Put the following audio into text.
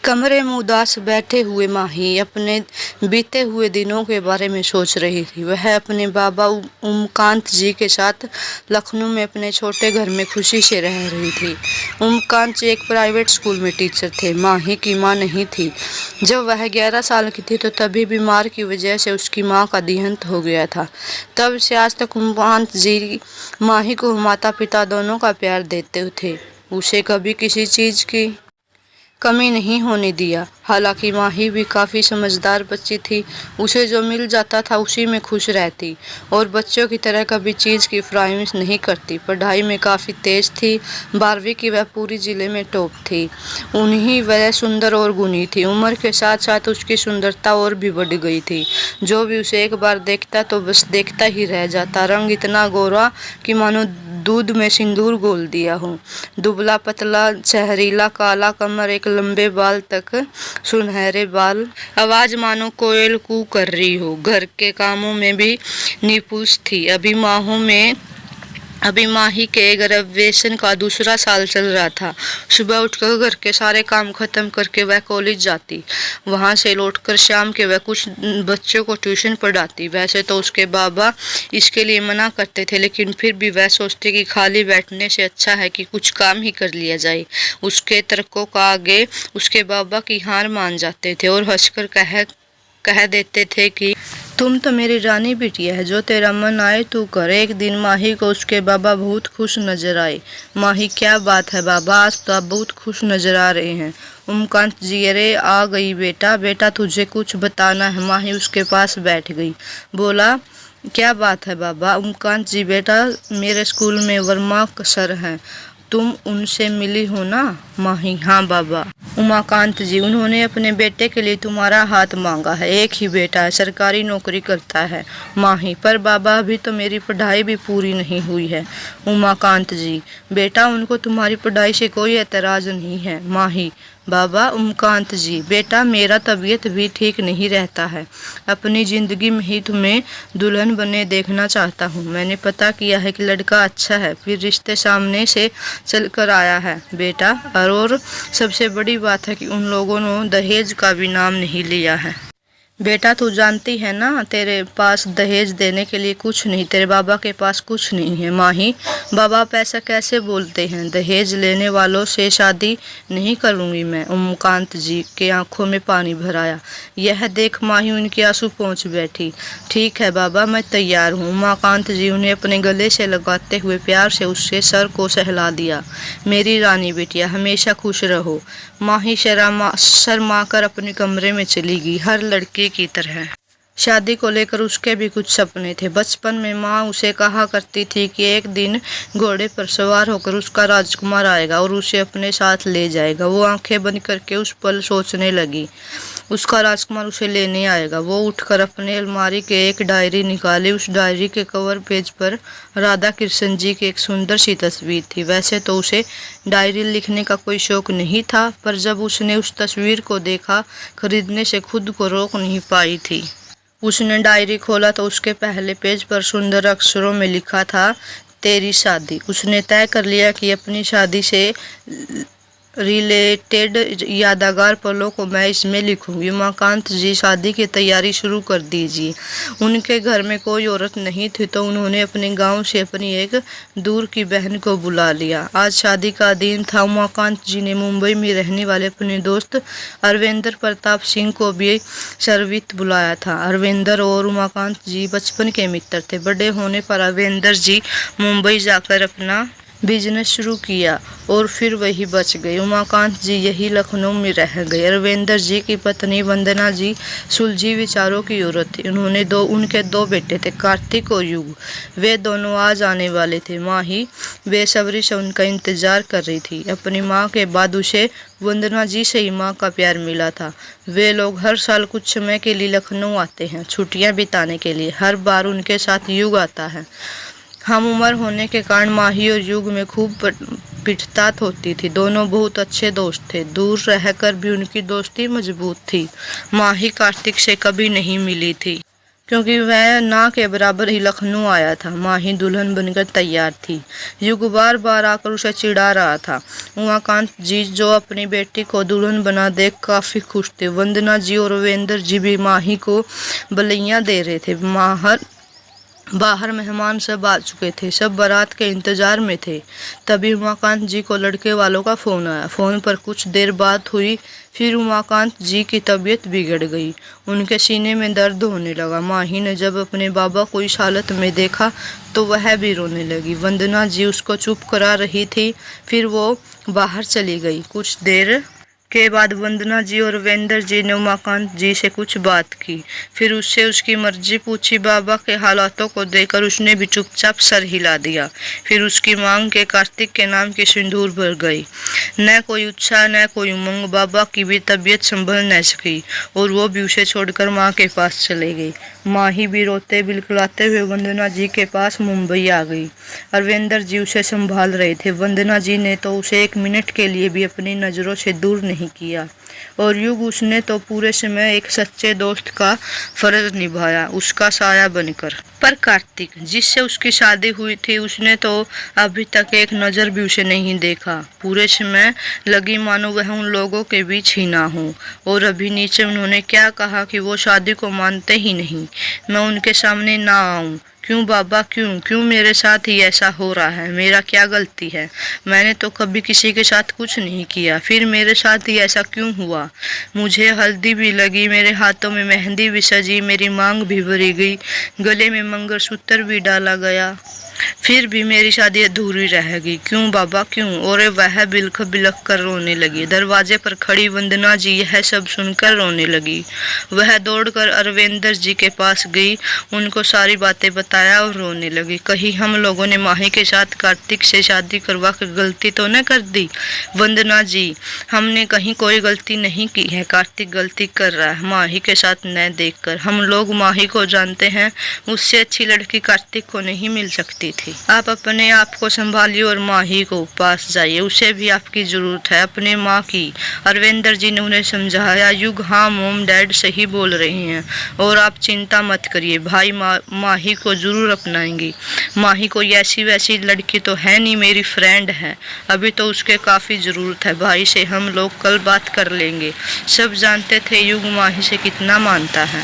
कमरे में उदास बैठे हुए माही अपने बीते हुए दिनों के बारे में सोच रही थी। वह अपने बाबा उमाकांत जी के साथ लखनऊ में अपने छोटे घर में खुशी से रह रही थी। उमाकांत जी एक प्राइवेट स्कूल में टीचर थे। माही की माँ नहीं थी। जब वह 11 साल की थी तो तभी बीमार की वजह से उसकी माँ का देहांत हो गया था। तब से आज तक उमाकांत जी माही को माता पिता दोनों का प्यार देते थे। उसे कभी किसी चीज़ की कमी नहीं होने दिया। हालांकि माही भी काफ़ी समझदार बच्ची थी। उसे जो मिल जाता था उसी में खुश रहती और बच्चों की तरह कभी चीज़ की फरमाइश नहीं करती। पढ़ाई में काफ़ी तेज थी। 12वीं की वह पूरी ज़िले में टॉप थी। उन्हीं वह सुंदर और गुणी थी। उम्र के साथ साथ उसकी सुंदरता और भी बढ़ गई थी। जो भी उसे एक बार देखता तो बस देखता ही रह जाता। रंग इतना गोरा कि मानो दूध में सिंदूर घोल दिया हो। दुबला पतला जहरीला काला कमर, एक लंबे बाल तक सुनहरे बाल, आवाज मानो कोयल कू कर रही हो। घर के कामों में भी निपुण थी। अभी माही के ग्रेजुएशन का दूसरा साल चल रहा था। सुबह उठकर घर के सारे काम खत्म करके वह कॉलेज जाती। वहां से लौटकर शाम के वह कुछ बच्चों को ट्यूशन पढ़ाती। वैसे तो उसके बाबा इसके लिए मना करते थे, लेकिन फिर भी वह सोचती कि खाली बैठने से अच्छा है कि कुछ काम ही कर लिया जाए। उसके तर्कों का आगे उसके बाबा की हार मान जाते थे और हंसकर कह देते थे कि तुम तो मेरी रानी बिटिया है, जो तेरा मन आए तू कर। एक दिन माही को उसके बाबा बहुत खुश नजर आए। माही, क्या बात है बाबा, आज तो आप बहुत खुश नजर आ रहे हैं। उमाकांत जी, अरे आ गई बेटा। बेटा तुझे कुछ बताना है। माही उसके पास बैठ गई। बोला, क्या बात है बाबा। उमाकांत जी, बेटा मेरे स्कूल में वर्मा सर हैं, तुम उनसे मिली हो ना। माही, हाँ बाबा। उमाकांत जी, उन्होंने अपने बेटे के लिए तुम्हारा हाथ मांगा है। एक ही बेटा है, सरकारी नौकरी करता है। माही, पर बाबा अभी तो मेरी पढ़ाई भी पूरी नहीं हुई है। उमाकांत जी, बेटा उनको तुम्हारी पढ़ाई से कोई एतराज नहीं है। माही, बाबा। उमाकांत जी, बेटा मेरा तबीयत भी ठीक नहीं रहता है। अपनी ज़िंदगी में ही तुम्हें दुल्हन बने देखना चाहता हूँ। मैंने पता किया है कि लड़का अच्छा है, फिर रिश्ते सामने से चल कर आया है बेटा। और सबसे बड़ी बात है कि उन लोगों ने दहेज का भी नाम नहीं लिया है। बेटा तू जानती है ना, तेरे पास दहेज देने के लिए कुछ नहीं, तेरे बाबा के पास कुछ नहीं है। माही, बाबा आप ऐसा कैसे बोलते हैं, दहेज लेने वालों से शादी नहीं करूंगी मैं। उमाकांत जी के आंखों में पानी भर आया। यह देख माही उनके आंसू पहुंच बैठी। ठीक है बाबा, मैं तैयार हूँ। उमाकांत जी उन्हें अपने गले से लगाते हुए प्यार से उसके सर को सहला दिया। मेरी रानी बिटिया, हमेशा खुश रहो। माही शर्मा कर अपने कमरे में चली गई, हर लड़के की तरह। शादी को लेकर उसके भी कुछ सपने थे। बचपन में माँ उसे कहा करती थी कि एक दिन घोड़े पर सवार होकर उसका राजकुमार आएगा और उसे अपने साथ ले जाएगा। वो आंखें बंद करके उस पल सोचने लगी, उसका राजकुमार उसे लेने आएगा। वो उठकर अपने अलमारी के एक डायरी निकाली। उस डायरी के कवर पेज पर राधा कृष्ण जी की एक सुंदर सी तस्वीर थी। वैसे तो उसे डायरी लिखने का कोई शौक नहीं था, पर जब उसने उस तस्वीर को देखा, खरीदने से खुद को रोक नहीं पाई थी। उसने डायरी खोला तो उसके पहले पेज पर सुंदर अक्षरों में लिखा था, तेरी शादी। उसने तय कर लिया कि अपनी शादी से रिलेटेड यादगार पलों को मैं इसमें लिखूंगी। उमाकांत जी, शादी की तैयारी शुरू कर दीजिए। उनके घर में कोई औरत नहीं थी तो उन्होंने अपने गांव से अपनी एक दूर की बहन को बुला लिया। आज शादी का दिन था। उमाकांत जी ने मुंबई में रहने वाले अपने दोस्त अरविंदर प्रताप सिंह को भी शर्वित बुलाया था। अरविंदर और उमाकांत जी बचपन के मित्र थे। बड़े होने पर अरविंदर जी मुंबई जाकर अपना बिजनेस शुरू किया और फिर वही बच गए। उमाकांत जी यही लखनऊ में रह गए। अरविंदर जी की पत्नी वंदना जी सुलझी विचारों की औरत थी। उनके दो बेटे थे, कार्तिक और युग। वे दोनों आज आने वाले थे। माही बेसब्री से उनका इंतजार कर रही थी। अपनी माँ के बाद उसे वंदना जी से ही माँ का प्यार मिला था। वे लोग हर साल कुछ समय के लिए लखनऊ आते हैं, छुट्टियाँ बिताने के लिए। हर बार उनके साथ युग आता है। हम उम्र होने के कारण माही और युग में खूब पिटतात होती थी। दोनों बहुत अच्छे दोस्त थे। दूर रहकर भी उनकी दोस्ती मजबूत थी। माही कार्तिक से कभी नहीं मिली थी। क्योंकि वह ना के बराबर ही लखनऊ आया था। माही दुल्हन बनकर तैयार थी। युग बार बार आकर उसे चिढ़ा रहा था। उमाकांत जी जो अपनी बेटी को दुल्हन बना देख काफी खुश थे। वंदना जी और रविंदर जी भी माही को बलैया दे रहे थे। बाहर मेहमान सब आ चुके थे। सब बारात के इंतजार में थे। तभी उमाकांत जी को लड़के वालों का फोन आया। फोन पर कुछ देर बात हुई, फिर उमाकांत जी की तबीयत बिगड़ गई। उनके सीने में दर्द होने लगा। माही ने जब अपने बाबा को इस हालत में देखा तो वह भी रोने लगी। वंदना जी उसको चुप करा रही थी, फिर वो बाहर चली गई। कुछ देर के बाद वंदना जी और रविंदर जी ने उमाकांत जी से कुछ बात की, फिर उससे उसकी मर्जी पूछी। बाबा के हालातों को देखकर उसने भी चुपचाप सर हिला दिया। फिर उसकी मांग के कार्तिक के नाम की सिंदूर भर गई। न कोई उत्साह न कोई उमंग। बाबा की भी तबीयत संभल न सकी और वो भी उसे छोड़कर माँ के पास चले गई। माही भी रोते बिलखलाते हुए वंदना जी के पास मुंबई आ गई। रविंदर जी उसे संभाल रहे थे। वंदना जी ने तो उसे एक मिनट के लिए भी अपनी नजरों से दूर नहीं किया और युग उसने तो पूरे समय एक सच्चे दोस्त का फर्ज निभाया, उसका साया बनकर। पर कार्तिक जिससे उसकी शादी हुई थी, उसने तो अभी तक एक नजर भी उसे नहीं देखा। पूरे समय लगी मानो वह उन लोगों के बीच ही ना हो। और अभी नीचे उन्होंने क्या कहा कि वो शादी को मानते ही नहीं। मैं उनके सामने ना आऊं। क्यों बाबा, क्यों क्यों मेरे साथ ही ऐसा हो रहा है? मेरा क्या गलती है? मैंने तो कभी किसी के साथ कुछ नहीं किया, फिर मेरे साथ ही ऐसा क्यों हुआ? मुझे हल्दी भी लगी, मेरे हाथों में मेहंदी भी सजी, मेरी मांग भी भरी गई, गले में मंगलसूत्र भी डाला गया, फिर भी मेरी शादी अधूरी रह गई। क्यों बाबा, क्यों? और वह बिलख बिलख कर रोने लगी। दरवाजे पर खड़ी वंदना जी यह सब सुनकर रोने लगी। वह दौड़कर अरविंदर जी के पास गई, उनको सारी बातें बताया और रोने लगी। कहीं हम लोगों ने माही के साथ कार्तिक से शादी करवा कर गलती तो न कर दी? वंदना जी, हमने कहीं कोई गलती नहीं की है। कार्तिक गलती कर रहा है माही के साथ न देखकर। हम लोग माही को जानते हैं, उससे अच्छी लड़की कार्तिक को नहीं मिल सकती थी। आप अपने आप को संभालिए और माही को पास जाइए, उसे भी आपकी जरूरत है, अपने माँ की। अरविंदर जी ने उन्हें समझाया। युग, हाँ मोम डैड सही बोल रहे हैं और आप चिंता मत करिए, भाई माही को जरूर अपनाएंगी। माही कोई ऐसी वैसी लड़की तो है नहीं, मेरी फ्रेंड है। अभी तो उसके काफी जरूरत है। भाई से हम लोग कल बात कर लेंगे। सब जानते थे युग माही से कितना मानता है।